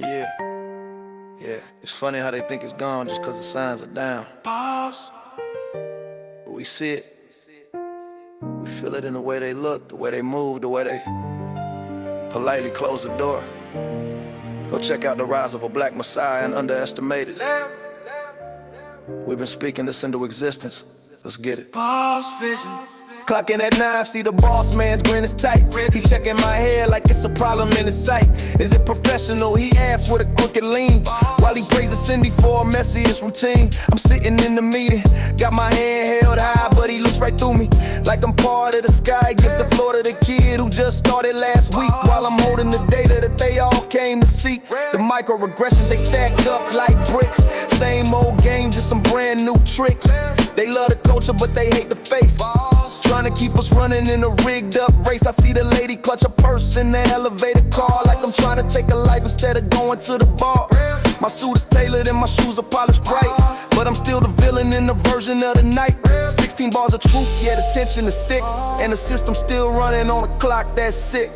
Yeah, yeah. It's funny how they think it's gone just cause the signs are down. Pause. But we see it. We feel it in the way they look, the way they move, the way they politely close the door. Go check out the rise of a black messiah and underestimated. We've been speaking this into existence. Let's get it. Boss vision. Clocking at 9, see the boss man's grin is tight. He checking my hair like it's a problem in his sight. Is it professional? He asks with a crooked lean, while he praises Cindy for a messiest routine. I'm sitting in the meeting, got my hand held high, but he looks right through me like I'm part of the sky. Gives the floor to the kid who just started last week, while I'm holding the data that they all came to see. The microaggressions, they stacked up like bricks. Same old game, just some brand new tricks. They love the culture, but they hate the face. Trying to keep us running in a rigged up race. I see the lady clutch a purse in the elevator car, like I'm trying to take a life instead of going to the bar. My suit is tailored and my shoes are polished bright, but I'm still the villain in the version of the night. 16 bars of truth, yeah, the tension is thick, and the system still running on a clock that's sick.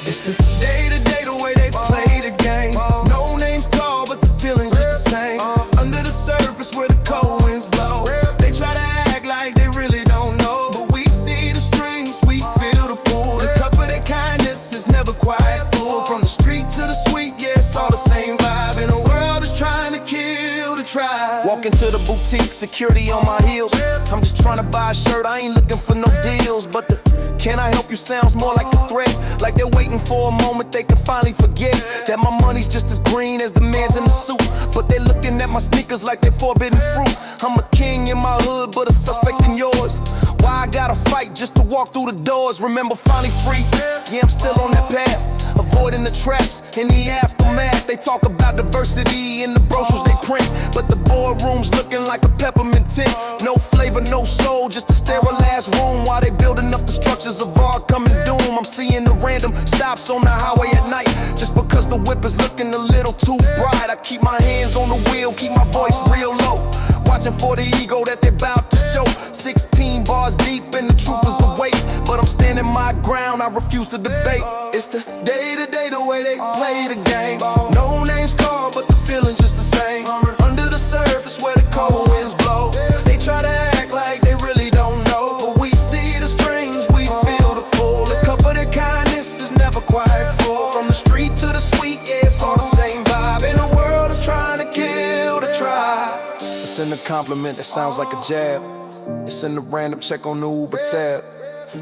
It's the day-to-day, the way they play the game. No names called, but the feeling's just the same. Under the surface where the cold winds blow, they try to act like they really don't know, but we see the strings, we feel the pull. The cup of their kindness is never quite full. From the street to the sweet, yeah, it's all the same vibe. And the world is trying to kill the tribe. Walk into the boutique, security on my heels. I'm just trying to buy a shirt, I ain't looking for no deals, but the "can I help you" sounds more like a threat, like they're waiting for a moment they can finally forget that my money's just as green as the man's in the suit. But they looking at my sneakers like they're forbidden fruit. I'm a king in my hood, but a suspect in yours. Why I gotta fight just to walk through the doors? Remember, finally free, yeah, I'm still on that path, avoiding the traps in the aftermath. They talk about diversity in the brochures they print, but the boardroom's looking like a peppermint tint. No flavor, no soul, just a sterile ass room, while they building up the structures of our coming doom. I'm seeing the random stops on the highway at night, just because the whip is looking a little too bright. I keep my hands on the wheel, keep my voice real low, watching for the ego that they bout to show. 16 bars deep and the truth is awake, but I'm standing my ground, I refuse to debate. It's the day-to-day, the way they play the game. No names called, but the feeling's just the same. Under the surface where the cold winds blow, they try to act like they really don't know, but we see the strings, we feel the pull. The cup of their kindness is never quite full. From the street to the sweet, yeah, it's all the same vibe. And the world is trying to kill the tribe. It's in the compliment that sounds like a jab. It's in the random check on the Uber tab.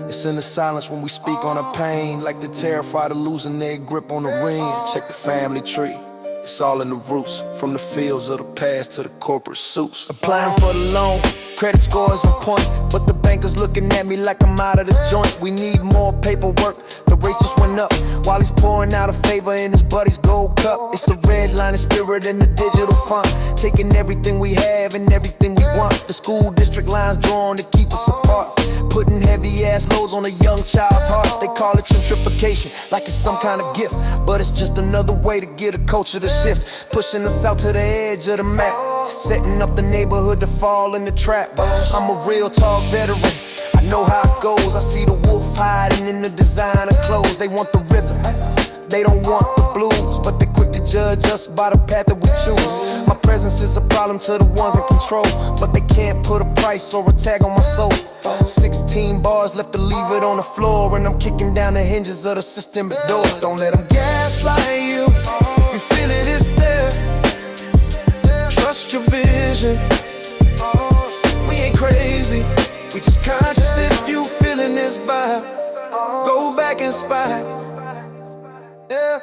It's in the silence when we speak on our pain, like they're terrified of losing their grip on the ring. Check the family tree, it's all in the roots, from the fields of the past to the corporate suits. Applying for the loan, credit score is on point, but the banker's looking at me like I'm out of the joint. We need more paperwork, the race just went up, while he's pouring out a favor in his buddy's gold cup. It's the red line of spirit in the digital font, taking everything we have and everything we want. The school district lines drawn to keep us apart, putting heavy ass loads on a young child's heart. They call it gentrification, like it's some kind of gift, but it's just another way to get a culture to shift, pushing us out to the edge of the map, setting up the neighborhood to fall in the trap. I'm a real talk veteran, I know how it goes. I see the wolf hiding in the designer clothes. They want the rhythm, they don't want the blues, but they quick to judge us by the path that we choose. My presence is a problem to the ones in control, but they can't put a price or a tag on my soul. 16 bars left to leave it on the floor, and I'm kicking down the hinges of the system door. Don't let them gaslight you, if you feel it, it's there. Trust your vision, we ain't crazy, we just conscious. If you feeling this vibe, go back and spy. Yeah.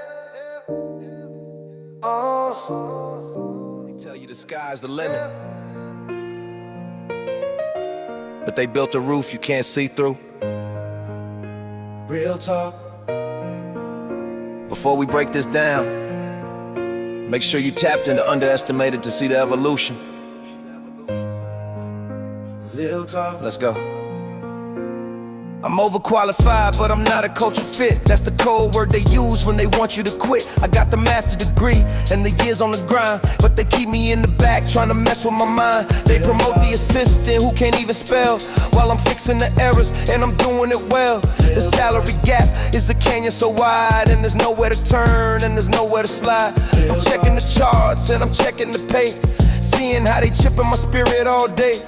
They tell you the sky's the limit, but they built a roof you can't see through. Real talk. Before we break this down, make sure you tapped into Underestimated to see the evolution. Real talk. Let's go. I'm overqualified, but I'm not a culture fit. That's the code word they use when they want you to quit. I got the master degree and the years on the grind, but they keep me in the back trying to mess with my mind. They promote the assistant who can't even spell, while I'm fixing the errors and I'm doing it well. The salary gap is a canyon so wide, and there's nowhere to turn and there's nowhere to slide. I'm checking the charts and I'm checking the pay, seeing how they chipping my spirit all day.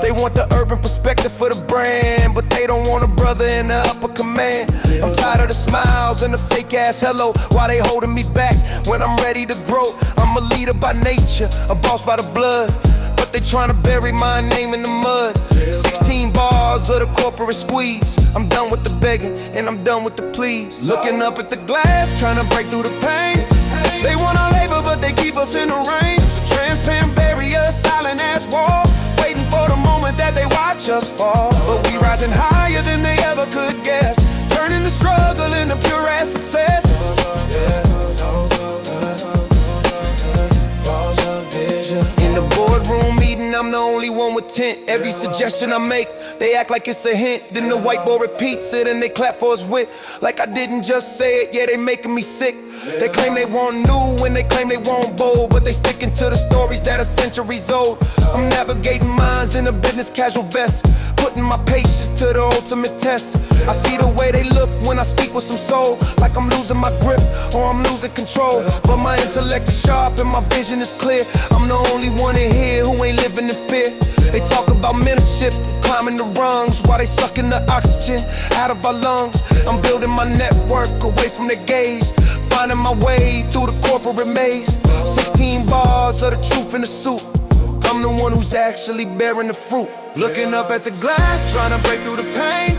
They want the urban perspective for the brand, but they don't want a brother in the upper command. I'm tired of the smiles and the fake ass hello, why they holding me back when I'm ready to grow. I'm a leader by nature, a boss by the blood, but they trying to bury my name in the mud. 16 bars of the corporate squeeze. I'm done with the begging and I'm done with the pleas. Looking up at the glass, trying to break through the pain. They want our labor, but they keep us in the rain. It's a transparent barrier, silent ass wall, waiting for the moment that they watch us fall. But we rising higher than they ever could guess, turning the struggle into pure ass success. In the boardroom meeting, I'm the only one with tint. Every suggestion I make, they act like it's a hint. Then the white boy repeats it and they clap for his wit, like I didn't just say it. Yeah, they making me sick. They claim they want new and they claim they want bold, but they sticking to the stories that are centuries old. I'm navigating minds in a business casual vest, putting my patience to the ultimate test. I see the way they look when I speak with some soul, like I'm losing my grip or I'm losing control. But my intellect is sharp and my vision is clear. I'm the only one in here who ain't living in fear. They talk about mentorship, climbing the rungs, while they sucking the oxygen out of our lungs. I'm building my network away from the gaze, finding my way through the corporate maze. 16 bars of the truth in the soup. I'm the one who's actually bearing the fruit. Looking up at the glass, trying to break through the pain.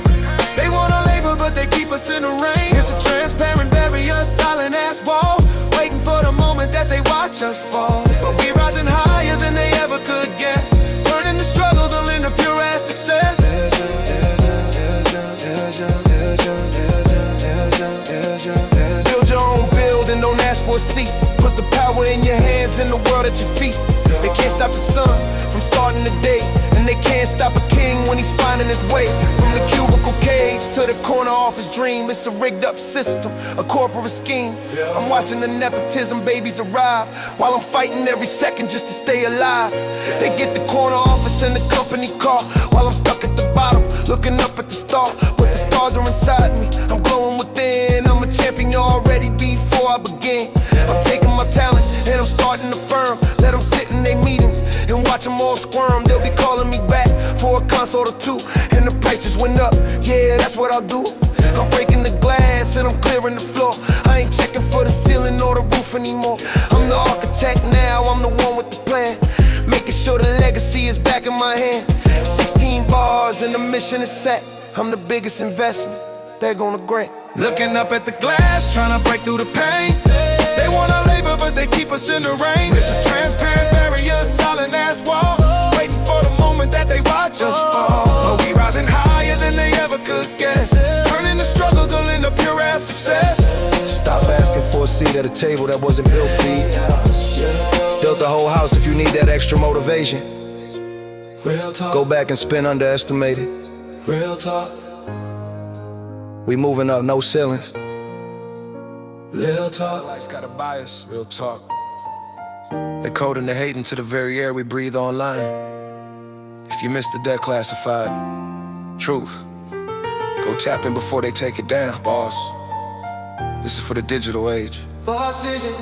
They want our labor, but they keep us in the rain. It's a transparent barrier, silent ass wall, waiting for the moment that they watch us fall. But we rising higher than they ever could guess, turning the struggle into pure ass success. Build your own building, don't ask for a seat. Put the power in your hands and the world at your feet. They can't stop the sun from starting the day, and they can't stop a king when he's finding his way. From the cubicle cage to the corner office dream, it's a rigged up system, a corporate scheme. I'm watching the nepotism babies arrive, while I'm fighting every second just to stay alive. They get the corner office and the company car, while I'm stuck at the bottom, looking up at the star. But the stars are inside me, I'm glowing within. I'm a champion already before I begin. I'm taking my talents and I'm starting a firm. Let them sit in their meetings and watch them all squirm. They'll be calling me back for a consult or two, and the price just went up. Yeah, that's what I'll do. I'm breaking the glass and I'm clearing the floor. I ain't checking for the ceiling or the roof anymore. I'm the architect now, I'm the one with the plan, making sure the legacy is back in my hand. 16 bars and the mission is set. I'm the biggest investment they're gonna grant. Looking up at the glass, trying to break through the pain. They want our labor, but they keep us in the rain. It's a transparent barrier, solid ass wall, waiting for the moment that they watch us fall. But we rising higher than they ever could guess, turning the struggle into pure ass success. Stop asking for a seat at a table that wasn't built for you. Built the whole house if you need that extra motivation. Real talk. Go back and spend underestimated. Real talk. We moving up, no ceilings. Real talk. Life's got a bias. Real talk. They coding the hating to the very air we breathe online. If you missed the debt classified truth, go tap in before they take it down, boss. This is for the digital age. Boss vision.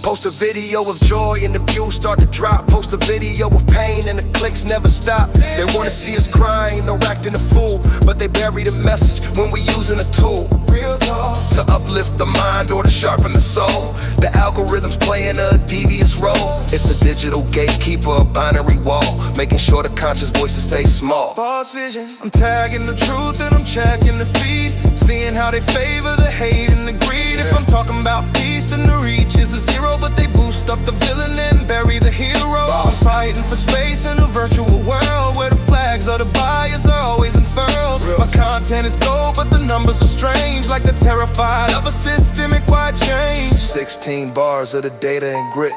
Post a video of joy and the views start to drop. Post a video of pain and the clicks never stop. They wanna see us crying or acting a fool, but they bury the message when we using a tool. Real talk. To uplift the mind or to sharpen the soul. The algorithm's playing a devious role. It's a digital gatekeeper, a binary wall, making sure the conscious voices stay small. Boss vision. I'm tagging the truth and I'm checking the feed, seeing how they favor the hate and the greed. If I'm talking about peace, then the reach is a zero, but they boost up the villain and bury the hero. I'm fighting for space in a virtual world where the flags of the bias are always unfurled. My content is gold, but the numbers are strange, like they're terrified of a systemic-wide change. 16 bars of the data and grit.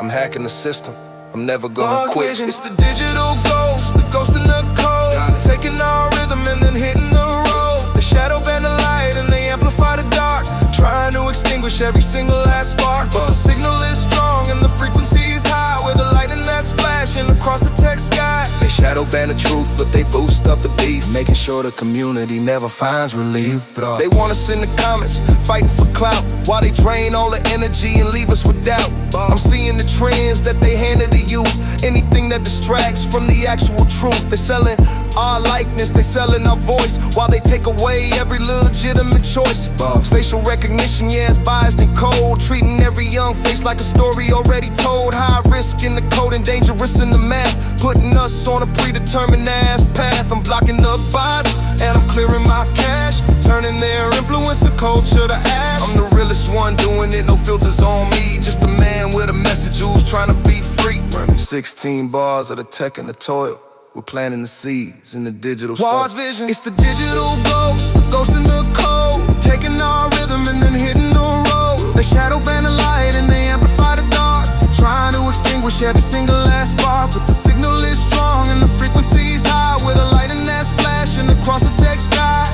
I'm hacking the system, I'm never gonna quit. It's the digital gold. ghost in the code, taking our rhythm and then hitting the road. The shadow bend the light and they amplify the dark, trying to extinguish every single last spark. But the signal is strong and the frequency is high, with the lightning that's flashing across the tech sky. They shadow ban the truth, but they boost up the beef, making sure the community never finds relief. They want us in the comments, fighting for clout, while they drain all the energy and leave us with doubt. I'm seeing the trends that they hand to the youth, anything that distracts from the actual truth. They're selling our likeness, they selling our voice, while they take away every legitimate choice. Facial recognition, yeah, it's biased and cold, treating every young face like a story already told. High risk in the code and dangerous in the math, putting us on a predetermined ass path. I'm blocking up bots and I'm clearing my cache, turning their influencer culture to ash. I'm the realest one doing it, no filters on me, just a man with a message who's trying to be free. 16 bars of the tech and the toil, we're planting the seeds in the digital Pause vision. It's the digital ghost, the ghost in the code, taking our rhythm and then hitting the road. They shadow band the light and they amplify the dark, trying to extinguish every single last spark. But the signal is strong and the frequency is high, with a lightning that's flashing across the tech sky.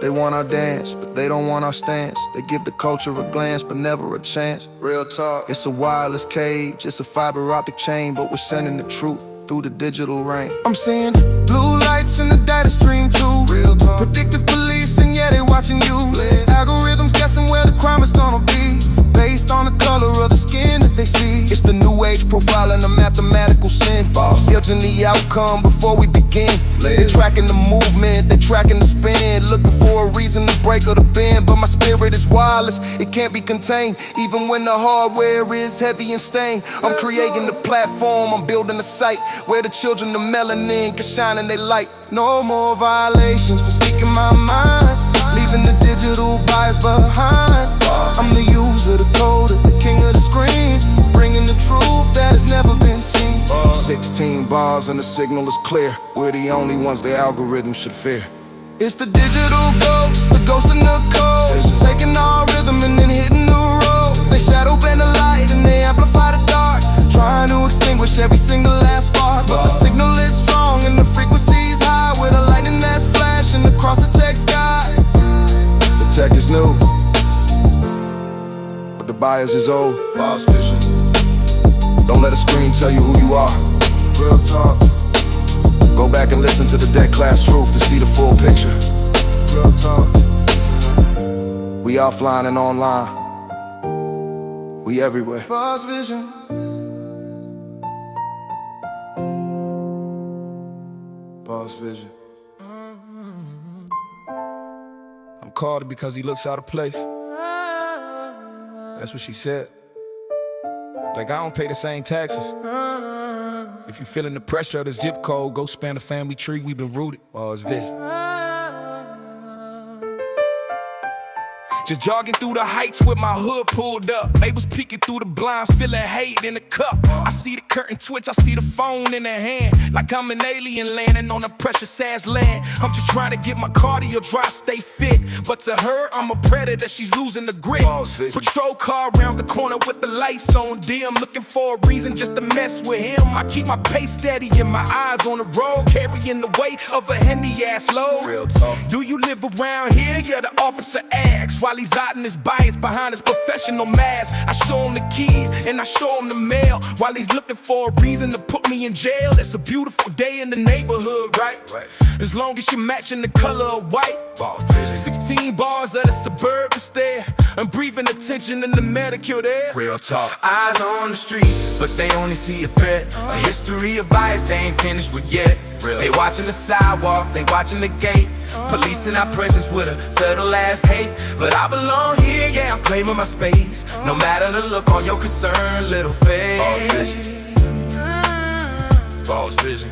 They want our dance, but they don't want our stance. They give the culture a glance, but never a chance. Real talk. It's a wireless cage, it's a fiber optic chain, but we're sending the truth through the digital rain. I'm seeing blue lights in the data stream too. Real talk. Predictive police, and yeah, they watching you. Algorithms guessing where the crime is gonna be, based on the color of the skin that they see. It's the new age profiling, a mathematical sin, judging the outcome before we begin. They're tracking the movement, they're tracking the spin, looking for a reason to break or to bend. But my spirit is wireless, it can't be contained, even when the hardware is heavy and stained. I'm creating the platform, I'm building a site where the children of melanin can shine in their light. No more violations for speaking my mind, leaving the digital bias behind. I'm the user, the coder, the king of the screen, bringing the truth that has never been seen. 16 bars and the signal is clear, we're the only ones the algorithm should fear. It's the digital ghost, the ghost in the code, taking our rhythm and then hitting the road. They shadow bend the light and they amplify the dark, trying to extinguish every single last spark. But the signal is strong and the frequency's high, with a lightning that's flashing across the tech sky. The tech is new, but the bias is old. Boss vision. Don't let a screen tell you who you are. Real talk. Go back and listen to the dead class truth to see the full picture. Real talk. We offline and online, we everywhere. Boss vision. Boss vision. I'm called because he looks out of place. That's what she said. Like, I don't pay the same taxes. If you feeling the pressure of the zip code, go span the family tree, we been rooted. Boss vision. Just jogging through the heights with my hood pulled up. Neighbors peeking through the blinds, feeling hate in the cup. I see the curtain twitch, I see the phone in her hand, like I'm an alien landing on a precious ass land. I'm just trying to get my cardio dry, stay fit, but to her, I'm a predator, she's losing the grip. Patrol car rounds the corner with the lights on dim, looking for a reason just to mess with him. I keep my pace steady and my eyes on the road, carrying the weight of a Henny-ass load. Real talk. Do you live around here? Yeah, the officer asks, while he's hiding his bias behind his professional mask. I show him the keys and I show him the mail, while he's looking for a reason to put me in jail. It's a beautiful day in the neighborhood, right? As long as you're matching the color of white. 16 bars of the suburban stare, and breathing attention in the medical there. Real talk. Eyes on the street, but they only see a pet. A history of bias they ain't finished with yet. They watching the sidewalk, they watching the gate, policing our presence with a subtle ass hate. But I belong here, yeah, I'm claiming my space, no matter the look on your concerned little face. Boss vision.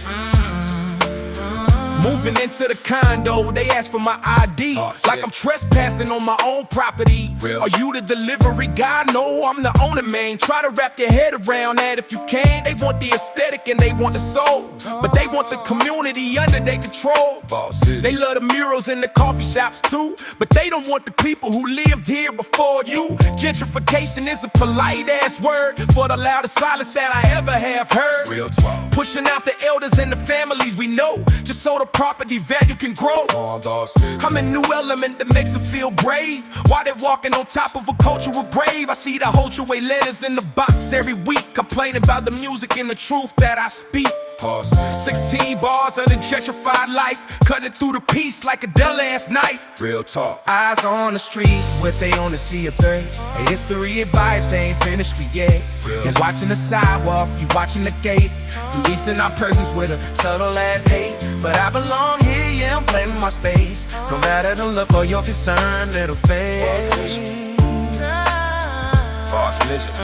Moving into the condo, they ask for my ID. Like I'm trespassing on my own property. Are you the delivery guy? No, I'm the owner, man. Try to wrap your head around that if you can. They want the aesthetic and they want the soul, but they want the community under their control. They love the murals in the coffee shops too, but they don't want the people who lived here before you. Gentrification is a polite ass word for the loudest silence that I ever have heard. Real talk. Pushing out the elders and the families we know, just so the property value can grow. I'm a new element that makes them feel brave, while they're walking on top of a cultural grave. I see the hold your way letters in the box every week, complaining about the music and the truth that I speak. 16 bars of the gentrified life, cutting through the piece like a dull ass knife. Real talk. Eyes on the street, what they only see a third. A history of bias, they ain't finished with yet. And watching the sidewalk, you watching the gate. Policing our persons with a subtle ass hate. But I belong here, yeah, I'm claiming my space. No matter the look or your concern, little face. Boss Vision.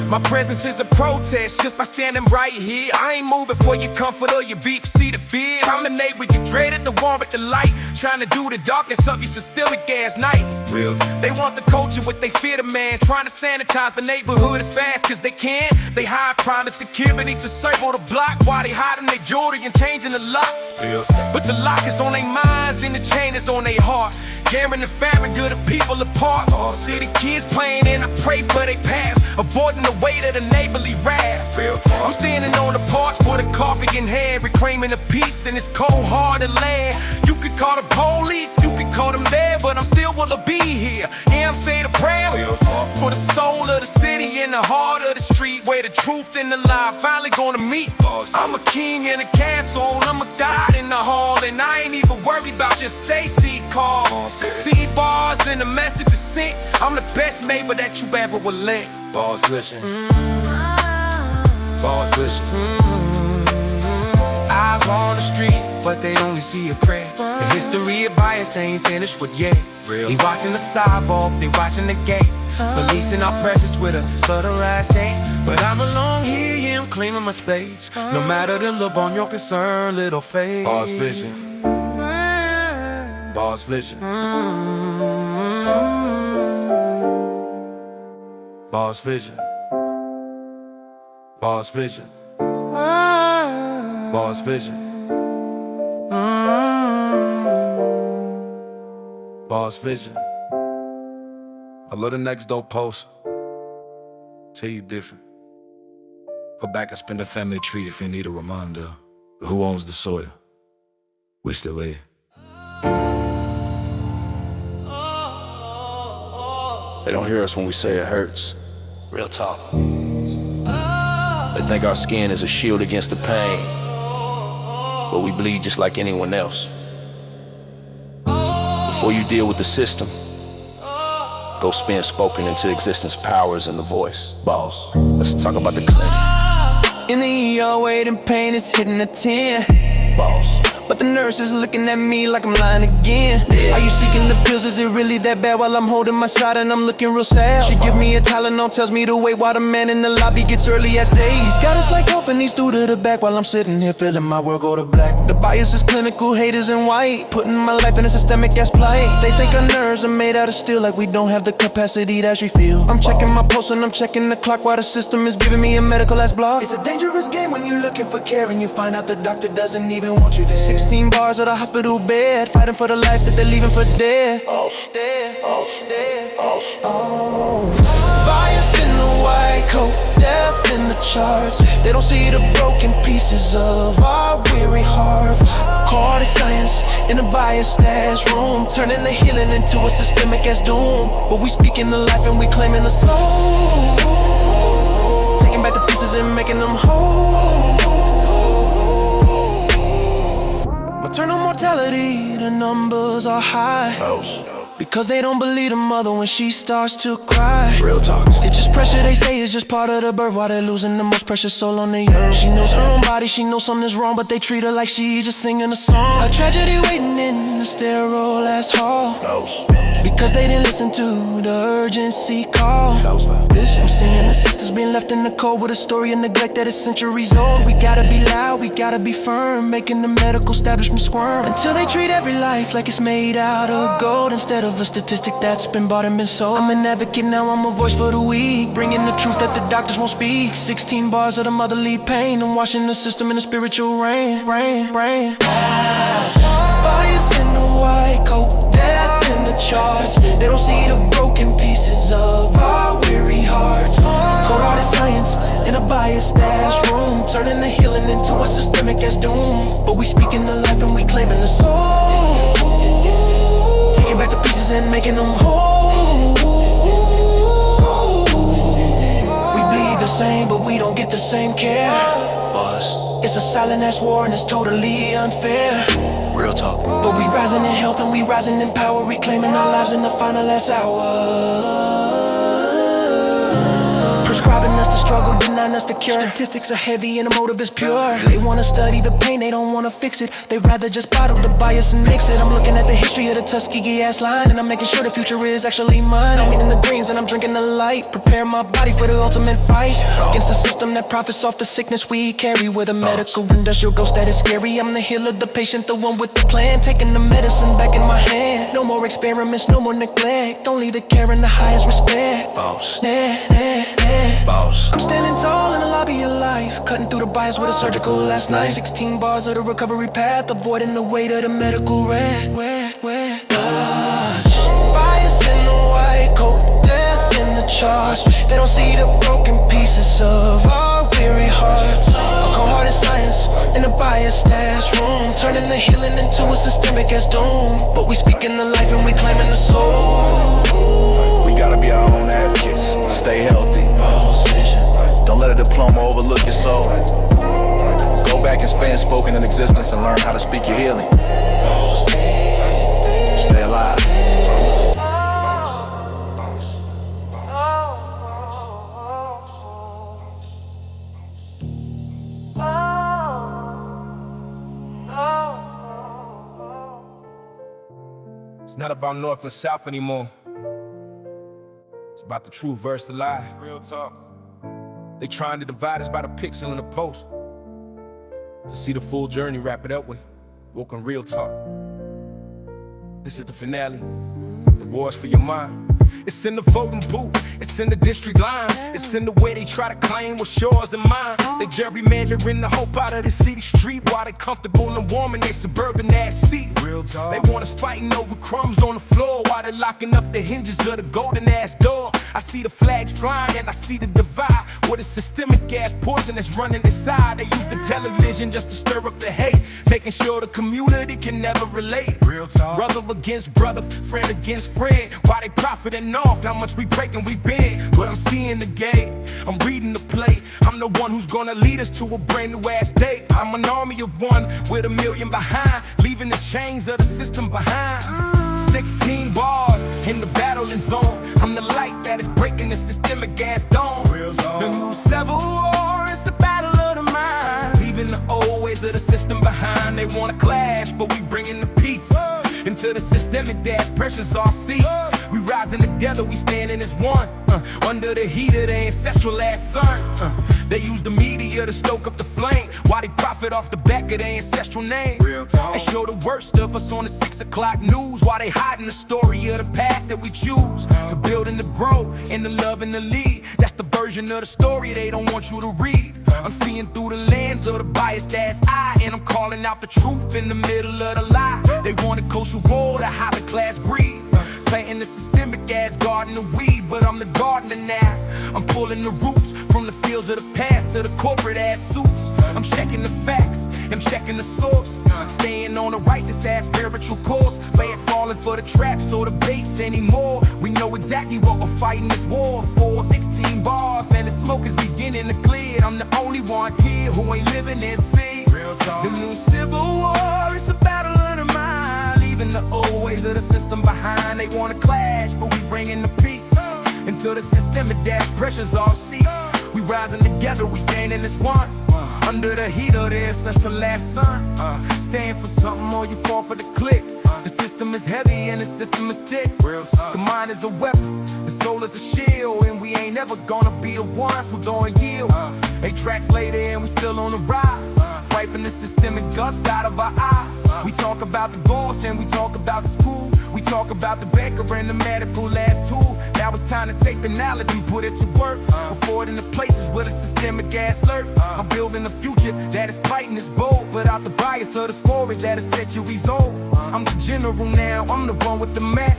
My presence is a protest just by standing right here. I ain't moving for your comfort or your beef, see the fear. I'm the neighbor you dreaded, the one with the light, trying to do the darkness of your systemic gas night. Real. They want the culture, what they fear the man, trying to sanitize the neighborhood as fast cause they can. They hide private security to circle the block while they hiding their jewelry and changing the lock. Real stuff. But the lock is on their minds and the chain is on their heart, tearing the fabric of the people apart. See the kids playing and I pray for their path, avoiding the weight of the neighborly wrath. Real talk. I'm standing on the porch with a coffee in hand, reclaiming the peace in this cold-hearted land. You could call the police, you could call them there, but I'm still willing to be here. Yeah, I'm saying a prayer for the soul of the city and the heart of the street, where the truth and the lie finally gonna meet. I'm a king in a castle, I'm a god in the hall, and I ain't even worried about your safety calls. 16 bars and the message is sent. I'm the best neighbor that you ever will lend. Boss Vision. Boss Vision. Eyes on the street, but they only see a crack. The history of bias, they ain't finished with yet. They watching the sidewalk, they watching the gate. Policing our presence with a subtle ass state. But I'm alone here, yeah, I'm claiming my space. No matter the look on your concern, little face. Boss Vision. Boss Vision. Boss Vision. Boss Vision. Boss Vision. Boss Vision. I love the next dope post. Tell you different. Go back and spend a family tree if you need a reminder. Who owns the soil? We still here. They don't hear us when we say it hurts. Real talk. They think our skin is a shield against the pain, but we bleed just like anyone else. Before you deal with the system, go spin spoken into existence powers in the voice. Boss, let's talk about the clinic. In the ER, waiting pain is hitting a 10. Boss, but the nurse is looking at me like I'm lying again. Are you seeking the pills? Is it really that bad? While I'm holding my shot and I'm looking real sad. She give me a Tylenol, tells me to wait while the man in the lobby gets early as day. He's got us like off and he's through to the back while I'm sitting here feeling my world go to black. The bias is clinical, haters in white, putting my life in a systemic gas plight. They think our nerves are made out of steel, like we don't have the capacity to refuel. I'm checking my pulse and I'm checking the clock while the system is giving me a medical ass block. It's a dangerous game when you're looking for care and you find out the doctor doesn't even want you there. 16 bars at a hospital bed, fighting for the life that they're leaving for dead. Bias in the white coat, death in the charts. They don't see the broken pieces of our weary hearts. Call it science in a biased ass room, turning the healing into a systemic ass doom. But we speaking the life and we claiming the soul, taking back the pieces and making them whole. Maternal mortality, the numbers are high. Because they don't believe the mother when she starts to cry. Real talk. It's just pressure, they say it's just part of the birth, while they're losing the most precious soul on the earth. She knows her own body, she knows something's wrong, but they treat her like she just singing a song. A tragedy waiting in a sterile ass hall. Because they didn't listen to the urgency call. I'm seeing the sisters being left in the cold with a story of neglect that is centuries old. We gotta be loud, we gotta be firm, making the medical establishment squirm. Until they treat every life like it's made out of gold, instead of a statistic that's been bought and been sold. I'm an advocate now, I'm a voice for the weak, bringing the truth that the doctors won't speak. 16 bars of the motherly pain, I'm washing the system in a spiritual rain. Bias in the white coat, death in the charts. They don't see the broken pieces of our weary hearts. Cold-hearted science in a biased ass room, turning the healing into a systemic as doom. But we speaking the life and we claiming the soul, taking back the pieces and making them whole. We bleed the same, but we don't get the same care. It's a silent ass war and it's totally unfair. Real talk. But we rising in health and we rising in power, reclaiming our lives in the final last hour. Prescribing us the struggle, denying us the cure. Statistics are heavy and the motive is pure. They wanna study the pain, they don't wanna fix it. They rather just bottle the bias and mix it. I'm looking at the history of the Tuskegee ass line, and I'm making sure the future is actually mine. I'm eating the greens and I'm drinking the light, prepare my body for the ultimate fight against the system that profits off the sickness we carry. With a medical industrial ghost that is scary, I'm the healer, the patient, the one with the plan, taking the medicine back in my hand. No more experiments, no more neglect, only the care and the highest respect. Boss. I'm standing tall in the lobby of life, cutting through the bias with a surgical last night. 16 bars of the recovery path, avoiding the weight of the medical red. Bias in the white coat, death in the charts. They don't see the broken pieces of our weary hearts. A cold-hearted science in a biased ass room, turning the healing into a systemic as doom. But we speaking the life and we claiming the soul. We gotta be our own advocates. Stay healthy. Don't let a diploma overlook your soul. Go back and spend spoken in existence and learn how to speak your healing. Stay alive. It's not about North and South anymore. It's about the truth versus the lie. Real talk. They trying to divide us by the pixel in the post. To see the full journey, wrap it up with Woken Real Talk. This is the finale. The war's for your mind. It's in the voting booth, it's in the district line, it's in the way they try to claim what's yours and mine. They gerrymandering the hope out of the city street while they comfortable and warm in their suburban ass seat. Real talk. They want us fighting over crumbs on the floor while they're locking up the hinges of the golden ass door. I see the flags flying and I see the divide, with a systemic gas poison that's running inside. They use the television just to stir up the hate, making sure the community can never relate. Real talk. Brother against brother, friend against friend, while they profiting off how much we breaking we been. But I'm seeing the game, I'm reading the play. I'm the one who's gonna lead us to a brand new ass day. I'm an army of one with 1 million behind, leaving the chains of the system behind. 16 bars in the battling zone. I'm the light that is breaking the systemic gas dome. The new Civil War is the battle of the mind, leaving the old ways of the system behind. They wanna clash, but we bringing the peace into the systemic dash pressures all seats. We rising together, we standing as one, under the heat of the ancestral ass sun. They use the media to stoke up the flame while they profit off the back of their ancestral name. They show the worst of us on the 6 o'clock news while they hiding the story of the path that we choose to build and to grow, and the love and the lead. That's the version of the story they don't want you to read. I'm seeing through the lens of the biased ass eye, and I'm calling out the truth in the middle of the lie. They want a coastal war to high class greed, planting the systemic ass garden of weed. But I'm the gardener now, I'm pulling the roots from the fields of the past to the corporate ass suits. I'm checking the facts, I'm checking the source, staying on a righteous ass spiritual course. They ain't falling for the traps or the baits anymore. We know exactly what we're fighting this war for. 16 bars and the smoke is beginning to clear. I'm the only one here who ain't living in fear. The new Civil War is a battle of the mind, leaving the old ways of the system behind. they wanna clash, but we bringing the peace. Until the systemic dash pressures all cease. We rising together, we standing as one. Under the heat of the such the last sun. Stand for something or you fall for the click. The system is heavy and the system is thick. The mind is a weapon, the soul is a shield, and we ain't never gonna be the ones who don't yield. 8 tracks later and we still on the rise, wiping the systemic dust out of our eyes. We talk about the boss and we talk about the school. We talk about the baker and the medical last tool. Now it's time to take the knowledge and put it to work. Before it in the places where the systemic gas lurk. I'm building a future that is bright and is bold, without the bias or the stories that are centuries old. I'm the general now, I'm the one with the map,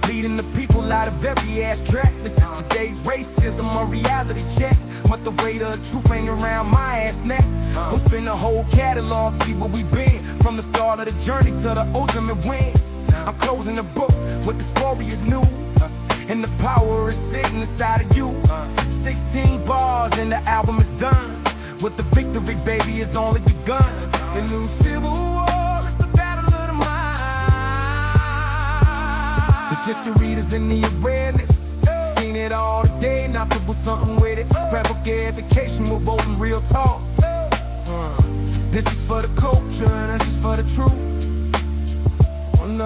leading the people out of every ass track. This is today's racism, a reality check. But the weight of the truth hang around my ass neck. We'll spin the whole catalog, see where we been, from the start of the journey to the ultimate win. I'm closing the book, what the story is new, and the power is sitting inside of you. 16 bars and the album is done. With the victory, baby, it's only begun. The new civil war, it's a battle of the mind. The victory is in the awareness. Seen it all today, not to do something with it. Rebel education, we're voting real talk. This is for the culture, and this is for the truth. Oh no.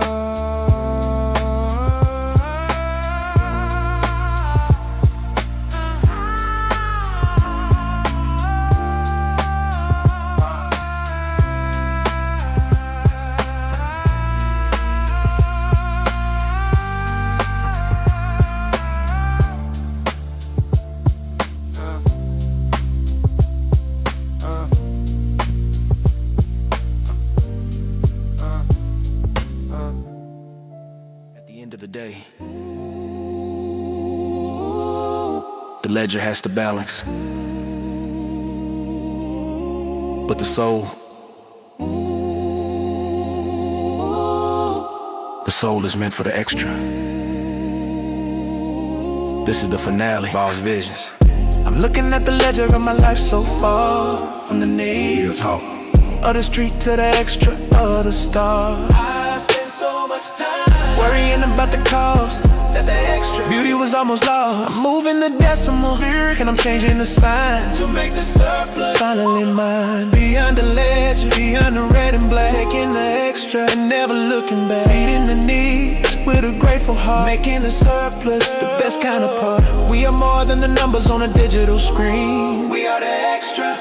End of the day, the ledger has to balance, but the soul is meant for the extra. This is the finale, Boss Visions. I'm looking at the ledger of my life so far, from the need of the street to the extra of the star. I spent so much time worrying about the cost, that the extra beauty was almost lost. I'm moving the decimal, and I'm changing the sign to make the surplus finally mine. Beyond the ledger, beyond the red and black, taking the extra and never looking back. Meeting the needs with a grateful heart, making the surplus the best kind of part. We are more than the numbers on a digital screen. We are the extra,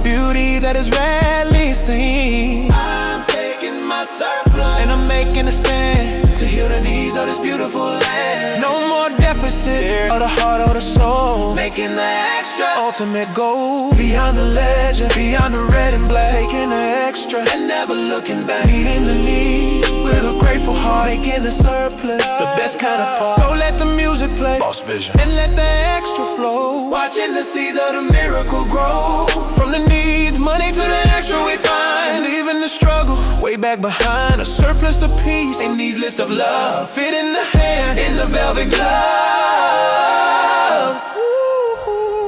beauty that is rarely seen. I'm taking my surplus and I'm making a stand to heal the needs of this beautiful land. No more deficit of the heart or the soul, making the extra ultimate goal. Beyond the ledger, beyond the red and black, taking the extra and never looking back. Meeting the needs with a grateful heart, making the surplus the best kind of part. So let the music play, Boss Vision, and let the extra flow. Watching the seeds of the miracle grow. From the needs, money to the extra we find, leaving the struggle way back behind. A surplus of peace, a needless of love, fit in the hand, in the velvet glove.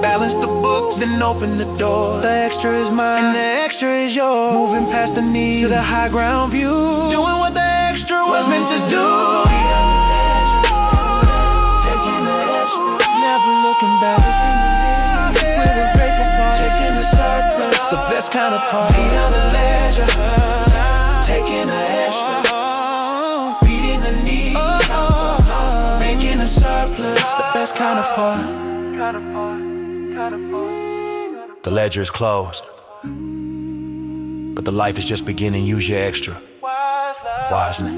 Balance the books, then open the door. The extra is mine, and the extra is yours. Moving past the need to the high ground view, doing what the extra was meant to do. Taking the extra, never looking back. With a grateful part, taking the surplus, the best kind of part. Beyond the ledger, taking the extra, beating the knees, making the surplus, the best kind of part. The ledger is closed, but the life is just beginning. Use your extra wisely.